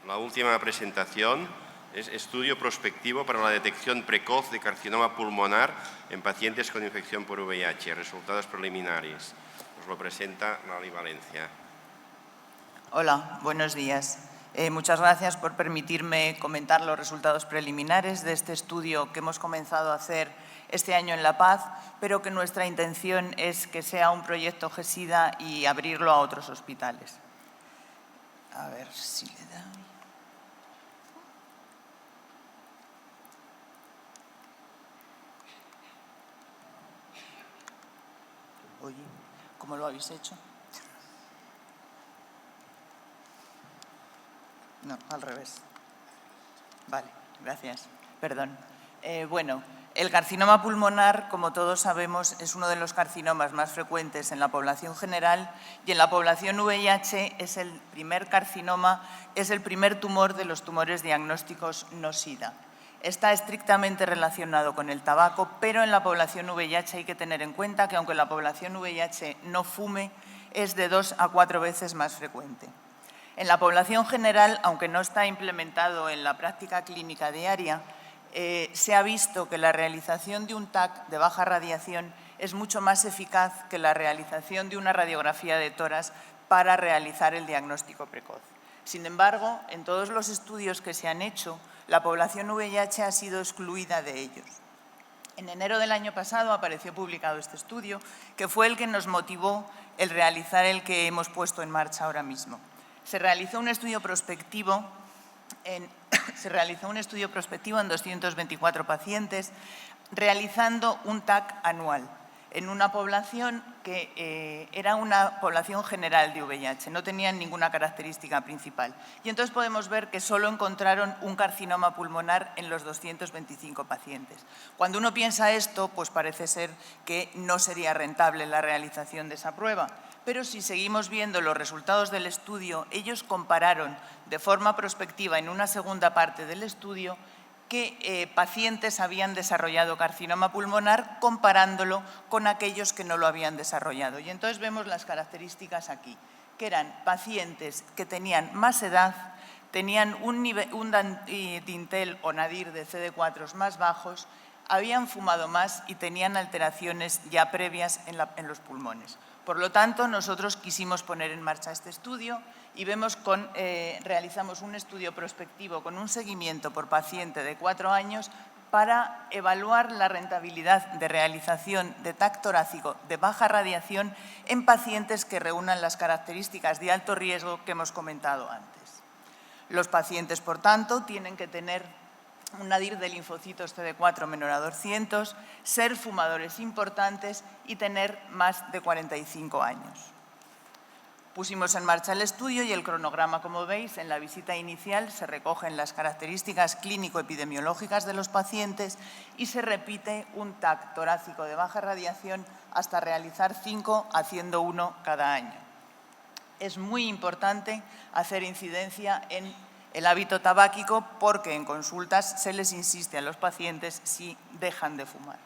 La última presentación es estudio prospectivo para la detección precoz de carcinoma pulmonar en pacientes con infección por VIH. Resultados preliminares. Nos lo presenta Lali Valencia. Hola, buenos días. Muchas gracias por permitirme comentar los resultados preliminares de este estudio que hemos comenzado a hacer este año en La Paz, pero que nuestra intención es que sea un proyecto GESIDA y abrirlo a otros hospitales. A ver si le da. Oye, ¿cómo lo habéis hecho? No, al revés. Vale, gracias. Perdón. Bueno, el carcinoma pulmonar, como todos sabemos, es uno de los carcinomas más frecuentes en la población general y en la población VIH es el primer carcinoma, es el primer tumor de los tumores diagnósticos no SIDA. Está estrictamente relacionado con el tabaco, pero en la población VIH hay que tener en cuenta que aunque la población VIH no fume, es de 2 a 4 veces más frecuente. En la población general, aunque no está implementado en la práctica clínica diaria, se ha visto que la realización de un TAC de baja radiación es mucho más eficaz que la realización de una radiografía de tórax para realizar el diagnóstico precoz. Sin embargo, en todos los estudios que se han hecho, la población VIH ha sido excluida de ellos. En enero del año pasado apareció publicado este estudio, que fue el que nos motivó el realizar el que hemos puesto en marcha ahora mismo. Se realizó un estudio prospectivo en 224 pacientes, realizando un TAC anual en una población que era una población general de VIH, no tenían ninguna característica principal. Y entonces podemos ver que solo encontraron un carcinoma pulmonar en los 225 pacientes. Cuando uno piensa esto, pues parece ser que no sería rentable la realización de esa prueba. Pero si seguimos viendo los resultados del estudio, ellos compararon de forma prospectiva en una segunda parte del estudio qué pacientes habían desarrollado carcinoma pulmonar comparándolo con aquellos que no lo habían desarrollado. Y entonces vemos las características aquí, que eran pacientes que tenían más edad, tenían un dintel o nadir de CD4 más bajos, habían fumado más y tenían alteraciones ya previas en los pulmones. Por lo tanto, nosotros quisimos poner en marcha este estudio y realizamos un estudio prospectivo con un seguimiento por paciente de 4 años para evaluar la rentabilidad de realización de TAC torácico de baja radiación en pacientes que reúnan las características de alto riesgo que hemos comentado antes. Los pacientes, por tanto, tienen que tener un nadir de linfocitos CD4 menor a 200, ser fumadores importantes y tener más de 45 años. Pusimos en marcha el estudio y el cronograma, como veis, en la visita inicial se recogen las características clínico-epidemiológicas de los pacientes y se repite un TAC torácico de baja radiación hasta realizar 5, haciendo 1 cada año. Es muy importante hacer incidencia en el hábito tabáquico porque en consultas se les insiste a los pacientes si dejan de fumar.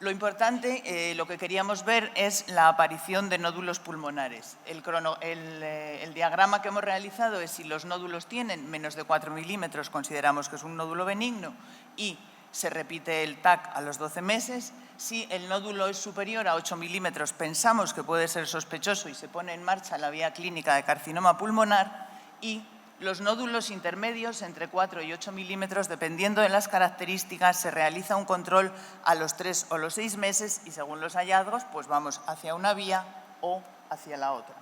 Lo importante, lo que queríamos ver es la aparición de nódulos pulmonares. El diagrama que hemos realizado es si los nódulos tienen menos de 4 milímetros, consideramos que es un nódulo benigno y se repite el TAC a los 12 meses. Si el nódulo es superior a 8 milímetros, pensamos que puede ser sospechoso y se pone en marcha la vía clínica de carcinoma pulmonar y los nódulos intermedios entre 4 y 8 milímetros, dependiendo de las características, se realiza un control a los 3 o los 6 meses y según los hallazgos, pues vamos hacia una vía o hacia la otra.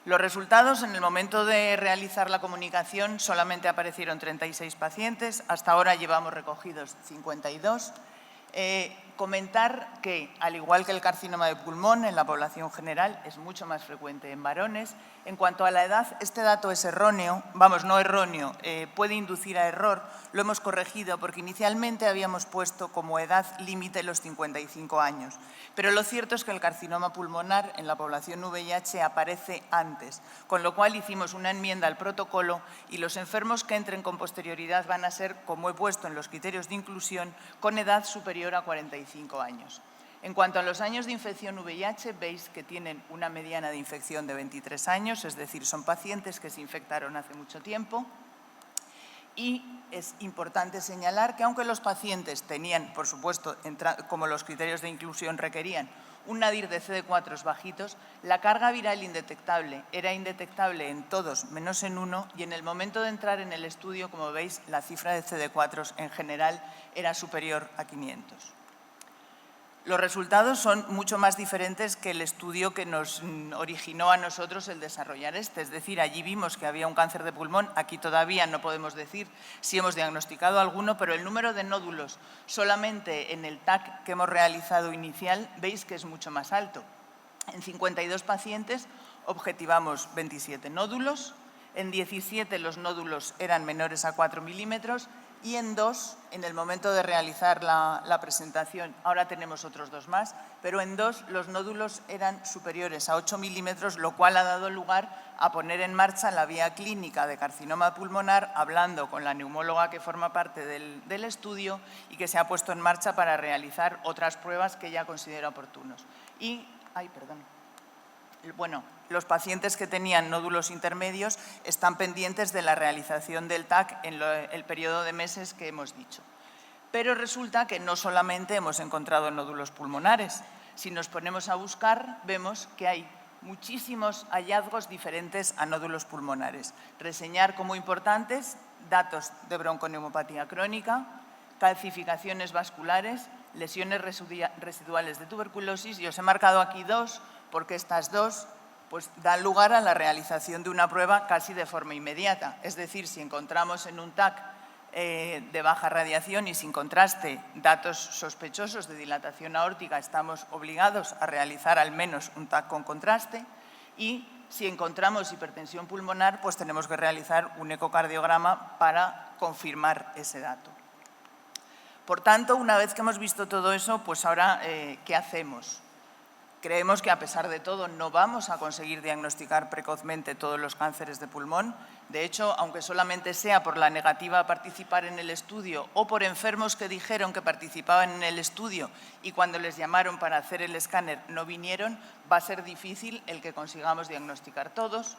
Los resultados, en el momento de realizar la comunicación, solamente aparecieron 36 pacientes, hasta ahora llevamos recogidos 52. Comentar que, al igual que el carcinoma de pulmón, en la población general es mucho más frecuente en varones. En cuanto a la edad, este dato es erróneo, no erróneo, puede inducir a error. Lo hemos corregido porque inicialmente habíamos puesto como edad límite los 55 años. Pero lo cierto es que el carcinoma pulmonar en la población VIH aparece antes, con lo cual hicimos una enmienda al protocolo y los enfermos que entren con posterioridad van a ser, como he puesto en los criterios de inclusión, con edad superior a 45 años. En cuanto a los años de infección VIH, veis que tienen una mediana de infección de 23 años, es decir, son pacientes que se infectaron hace mucho tiempo. Y es importante señalar que aunque los pacientes tenían, por supuesto, como los criterios de inclusión requerían, un nadir de CD4 bajitos, la carga viral indetectable era indetectable en todos menos en uno y en el momento de entrar en el estudio, como veis, la cifra de CD4 en general era superior a 500. Los resultados son mucho más diferentes que el estudio que nos originó a nosotros el desarrollar este. Es decir, allí vimos que había un cáncer de pulmón. Aquí todavía no podemos decir si hemos diagnosticado alguno, pero el número de nódulos solamente en el TAC que hemos realizado inicial veis que es mucho más alto. En 52 pacientes objetivamos 27 nódulos. En 17 los nódulos eran menores a 4 milímetros. Y en 2, en el momento de realizar la presentación, ahora tenemos otros 2 más, pero en 2 los nódulos eran superiores a 8 milímetros, lo cual ha dado lugar a poner en marcha la vía clínica de carcinoma pulmonar, hablando con la neumóloga que forma parte del estudio y que se ha puesto en marcha para realizar otras pruebas que ella considera oportunos. Los pacientes que tenían nódulos intermedios están pendientes de la realización del TAC en el periodo de meses que hemos dicho. Pero resulta que no solamente hemos encontrado nódulos pulmonares. Si nos ponemos a buscar, vemos que hay muchísimos hallazgos diferentes a nódulos pulmonares. Reseñar como importantes datos de bronconeumopatía crónica, calcificaciones vasculares, lesiones residuales de tuberculosis, y os he marcado aquí 2 porque estas 2 dan lugar a la realización de una prueba casi de forma inmediata. Es decir, si encontramos en un TAC de baja radiación y sin contraste datos sospechosos de dilatación aórtica, estamos obligados a realizar al menos un TAC con contraste, y si encontramos hipertensión pulmonar, pues tenemos que realizar un ecocardiograma para confirmar ese dato. Por tanto, una vez que hemos visto todo eso, pues ahora, ¿qué hacemos? Creemos que, a pesar de todo, no vamos a conseguir diagnosticar precozmente todos los cánceres de pulmón. De hecho, aunque solamente sea por la negativa a participar en el estudio o por enfermos que dijeron que participaban en el estudio y cuando les llamaron para hacer el escáner no vinieron, va a ser difícil el que consigamos diagnosticar todos.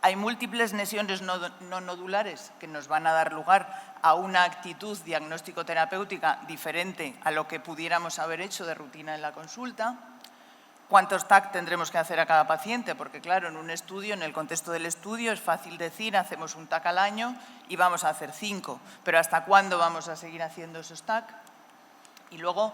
Hay múltiples lesiones no nodulares que nos van a dar lugar a una actitud diagnóstico-terapéutica diferente a lo que pudiéramos haber hecho de rutina en la consulta. ¿Cuántos TAC tendremos que hacer a cada paciente? Porque, claro, en un estudio, en el contexto del estudio, es fácil decir, hacemos un TAC al año y vamos a hacer 5. Pero ¿hasta cuándo vamos a seguir haciendo esos TAC? Y luego,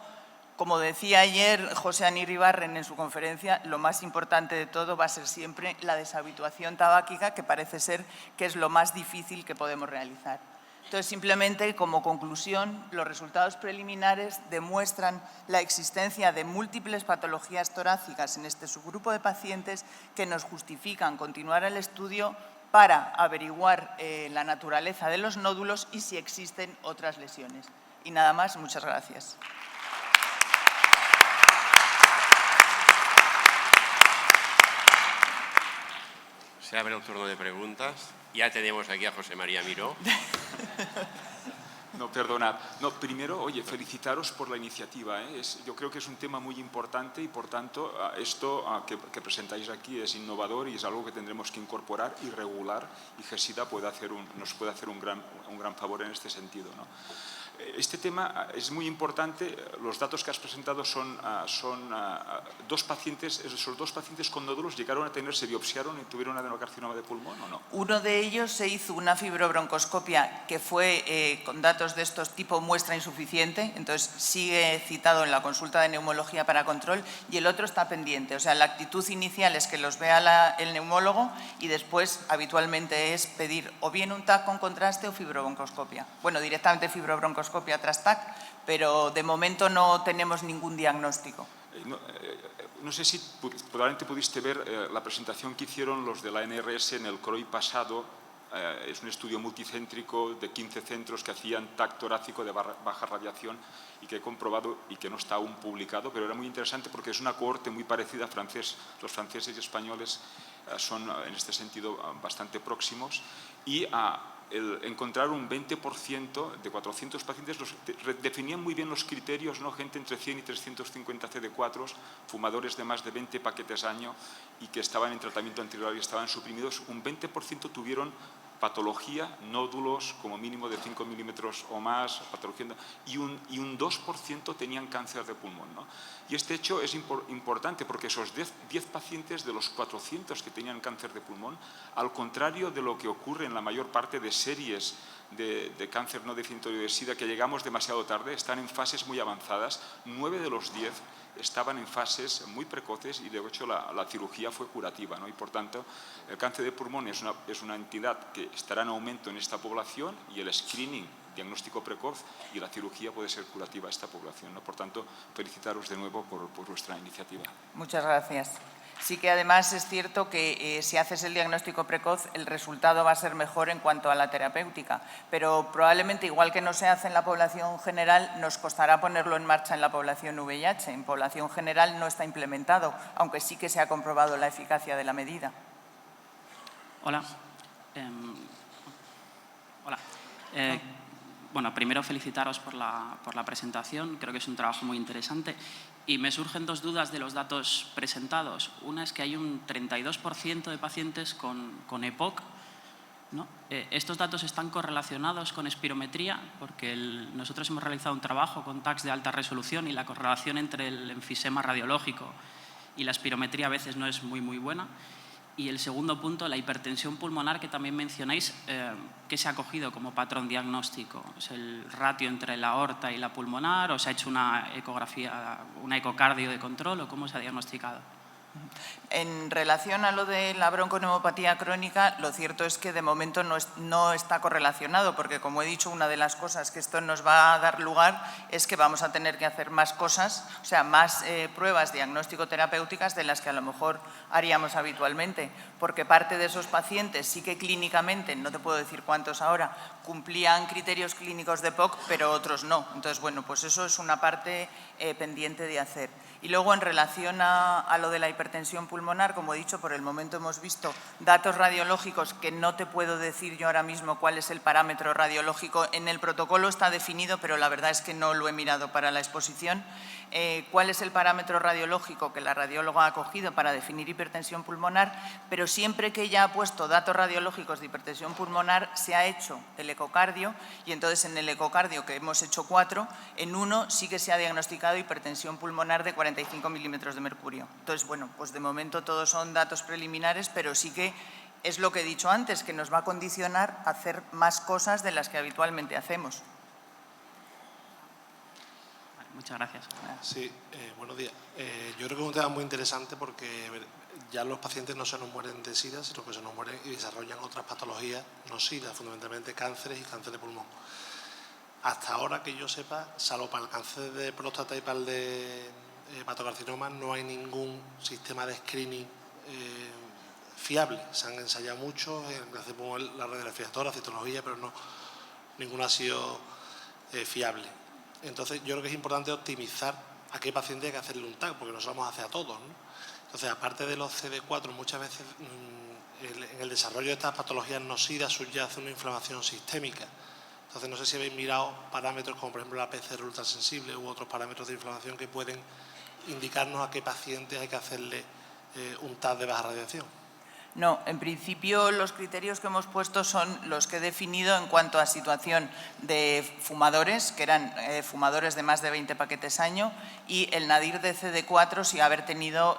como decía ayer José Anirribarren en su conferencia, lo más importante de todo va a ser siempre la deshabituación tabáquica, que parece ser que es lo más difícil que podemos realizar. Entonces, simplemente, como conclusión, los resultados preliminares demuestran la existencia de múltiples patologías torácicas en este subgrupo de pacientes que nos justifican continuar el estudio para averiguar la naturaleza de los nódulos y si existen otras lesiones. Y nada más, muchas gracias. Se abre el turno de preguntas. Ya tenemos aquí a José María Miró. No, perdonad. No, primero, oye, felicitaros por la iniciativa. Yo creo que es un tema muy importante y, por tanto, esto que presentáis aquí es innovador y es algo que tendremos que incorporar y regular, y GESIDA nos puede hacer un gran favor en este sentido, ¿no? Este tema es muy importante. Los datos que has presentado son 2 pacientes. ¿Esos 2 pacientes con nódulos se biopsiaron y tuvieron adenocarcinoma de pulmón o no? Uno de ellos se hizo una fibrobroncoscopia que fue con datos de estos tipo muestra insuficiente, entonces sigue citado en la consulta de neumología para control, y el otro está pendiente. O sea, la actitud inicial es que los vea el neumólogo y después habitualmente es pedir o bien un TAC con contraste o fibrobroncoscopia. Bueno, directamente fibrobroncoscopia tras TAC, pero de momento no tenemos ningún diagnóstico. No sé si probablemente pudiste ver la presentación que hicieron los de la NRS en el CROI pasado. Es un estudio multicéntrico de 15 centros que hacían TAC torácico de baja radiación y que he comprobado y que no está aún publicado, pero era muy interesante porque es una cohorte muy parecida. Los franceses y españoles son en este sentido bastante próximos, y encontrar un 20% de 400 pacientes, definían muy bien los criterios, ¿no? Gente entre 100 y 350 CD4, fumadores de más de 20 paquetes año y que estaban en tratamiento antirretroviral y estaban suprimidos. Un 20% tuvieron patología, nódulos como mínimo de 5 milímetros o más, patología, y un 2% tenían cáncer de pulmón, ¿no? Y este hecho es importante porque esos 10 pacientes de los 400 que tenían cáncer de pulmón, al contrario de lo que ocurre en la mayor parte de series de cáncer no definitorio de SIDA, que llegamos demasiado tarde, están en fases muy avanzadas. 9 de los 10 estaban en fases muy precoces y de hecho la cirugía fue curativa, ¿no? Y por tanto el cáncer de pulmón es una entidad que estará en aumento en esta población y el screening, diagnóstico precoz y la cirugía puede ser curativa a esta población, ¿no? Por tanto, felicitaros de nuevo por vuestra iniciativa. Muchas gracias. Sí que además es cierto que si haces el diagnóstico precoz el resultado va a ser mejor en cuanto a la terapéutica, pero probablemente igual que no se hace en la población general nos costará ponerlo en marcha en la población VIH. En población general no está implementado, aunque sí que se ha comprobado la eficacia de la medida. Hola. Hola. Bueno, primero felicitaros por la presentación, creo que es un trabajo muy interesante y me surgen dos dudas de los datos presentados. Una es que hay un 32% de pacientes con EPOC, ¿no? ¿Estos datos están correlacionados con espirometría? Porque nosotros hemos realizado un trabajo con TACs de alta resolución y la correlación entre el enfisema radiológico y la espirometría a veces no es muy buena. Y el segundo punto, la hipertensión pulmonar que también mencionáis, ¿qué se ha cogido como patrón diagnóstico? ¿Es el ratio entre la aorta y la pulmonar o se ha hecho una ecografía, una ecocardio de control o cómo se ha diagnosticado? En relación a lo de la bronconeumopatía crónica, lo cierto es que de momento no está correlacionado, porque como he dicho, una de las cosas que esto nos va a dar lugar es que vamos a tener que hacer más cosas, o sea, más pruebas diagnóstico-terapéuticas de las que a lo mejor haríamos habitualmente, porque parte de esos pacientes sí que clínicamente, no te puedo decir cuántos ahora, cumplían criterios clínicos de POC, pero otros no. Entonces, bueno, pues eso es una parte pendiente de hacer. Y luego, en relación a lo de la hipertensión pulmonar, como he dicho, por el momento hemos visto datos radiológicos que no te puedo decir yo ahora mismo cuál es el parámetro radiológico. En el protocolo está definido, pero la verdad es que no lo he mirado para la exposición. Cuál es el parámetro radiológico que la radióloga ha cogido para definir hipertensión pulmonar, pero siempre que ella ha puesto datos radiológicos de hipertensión pulmonar se ha hecho el ecocardio y entonces en el ecocardio, que hemos hecho 4, en uno sí que se ha diagnosticado hipertensión pulmonar de 45 milímetros de mercurio. Entonces, bueno, pues de momento todos son datos preliminares, pero sí que es lo que he dicho antes, que nos va a condicionar a hacer más cosas de las que habitualmente hacemos. Muchas gracias. Sí, buenos días. Yo creo que es un tema muy interesante porque ya los pacientes no se nos mueren de SIDA, sino que se nos mueren y desarrollan otras patologías no SIDA, fundamentalmente cánceres y cáncer de pulmón. Hasta ahora que yo sepa, salvo para el cáncer de próstata y para el de hepatocarcinoma, no hay ningún sistema de screening fiable. Se han ensayado mucho, hacemos la radiografía, toda la citología, pero no, ninguno ha sido fiable. Entonces, yo creo que es importante optimizar a qué paciente hay que hacerle un TAC, porque no se lo vamos a hacer a todos, ¿no? Entonces, aparte de los CD4, muchas veces en el desarrollo de estas patologías no SIDA subyace una inflamación sistémica. Entonces, no sé si habéis mirado parámetros como, por ejemplo, la PCR ultrasensible u otros parámetros de inflamación que pueden indicarnos a qué pacientes hay que hacerle un TAC de baja radiación. No, en principio los criterios que hemos puesto son los que he definido en cuanto a situación de fumadores, que eran fumadores de más de 20 paquetes año, y el nadir de CD4 si haber tenido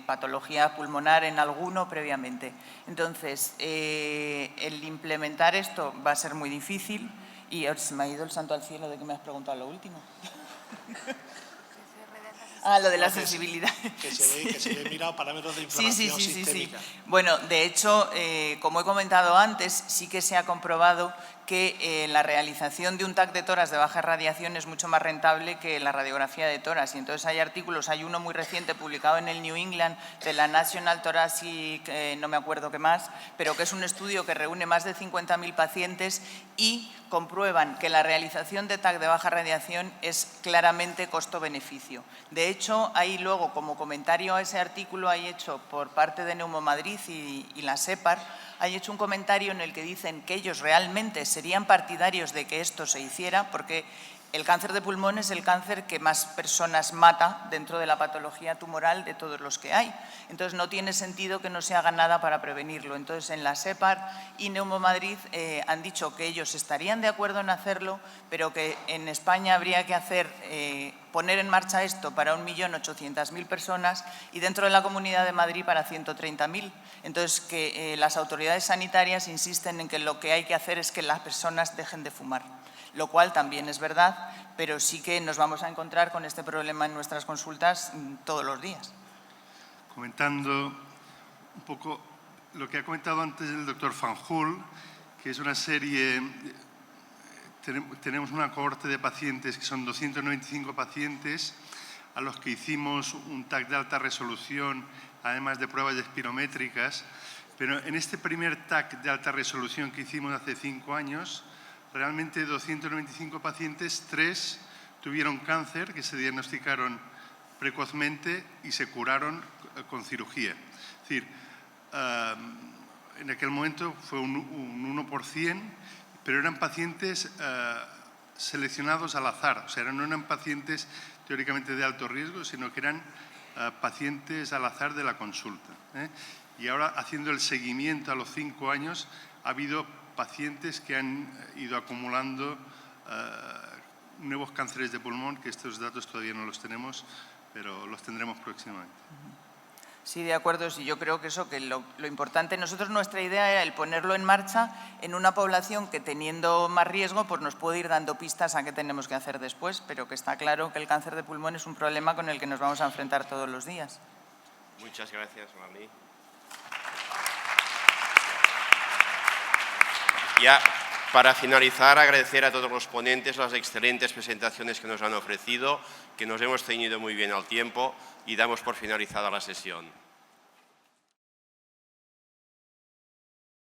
patología pulmonar en alguno previamente. Entonces, el implementar esto va a ser muy difícil y se me ha ido el santo al cielo de que me has preguntado lo último. Lo de la sensibilidad. Que se ve mirado parámetros de inflamación sistémica. Sí. Bueno, de hecho, como he comentado antes, sí que se ha comprobado que la realización de un TAC de tórax de baja radiación es mucho más rentable que la radiografía de tórax. Y entonces hay artículos, hay uno muy reciente publicado en el New England de la National Thoracic, no me acuerdo qué más, pero que es un estudio que reúne más de 50.000 pacientes y comprueban que la realización de TAC de baja radiación es claramente costo-beneficio. De hecho, hay luego, como comentario a ese artículo, hay hecho por parte de Neumomadrid y la SEPAR, hay hecho un comentario en el que dicen que ellos realmente serían partidarios de que esto se hiciera porque el cáncer de pulmón es el cáncer que más personas mata dentro de la patología tumoral de todos los que hay. Entonces, no tiene sentido que no se haga nada para prevenirlo. Entonces, en la SEPAR y Neumomadrid han dicho que ellos estarían de acuerdo en hacerlo, pero que en España habría que poner en marcha esto para 1.800.000 personas y dentro de la Comunidad de Madrid para 130.000. Entonces, que las autoridades sanitarias insisten en que lo que hay que hacer es que las personas dejen de fumar, lo cual también es verdad, pero sí que nos vamos a encontrar con este problema en nuestras consultas todos los días. Comentando un poco lo que ha comentado antes el doctor Fanjul, que es una serie, tenemos una cohorte de pacientes que son 295 pacientes a los que hicimos un TAC de alta resolución, además de pruebas espirométricas, pero en este primer TAC de alta resolución que hicimos hace 5 años, realmente 295 pacientes, 3 tuvieron cáncer que se diagnosticaron precozmente y se curaron con cirugía. Es decir, en aquel momento fue un 1 por 100, pero eran pacientes seleccionados al azar, o sea, no eran pacientes teóricamente de alto riesgo, sino que eran pacientes al azar de la consulta. Y ahora, haciendo el seguimiento a los 5 años, ha habido pacientes que han ido acumulando nuevos cánceres de pulmón, que estos datos todavía no los tenemos, pero los tendremos próximamente. Sí, de acuerdo. Sí, yo creo que eso, que lo importante, nuestra idea era el ponerlo en marcha en una población que teniendo más riesgo, pues nos puede ir dando pistas a qué tenemos que hacer después, pero que está claro que el cáncer de pulmón es un problema con el que nos vamos a enfrentar todos los días. Muchas gracias, Marlí. Ya, para finalizar, agradecer a todos los ponentes las excelentes presentaciones que nos han ofrecido, que nos hemos ceñido muy bien al tiempo y damos por finalizada la sesión.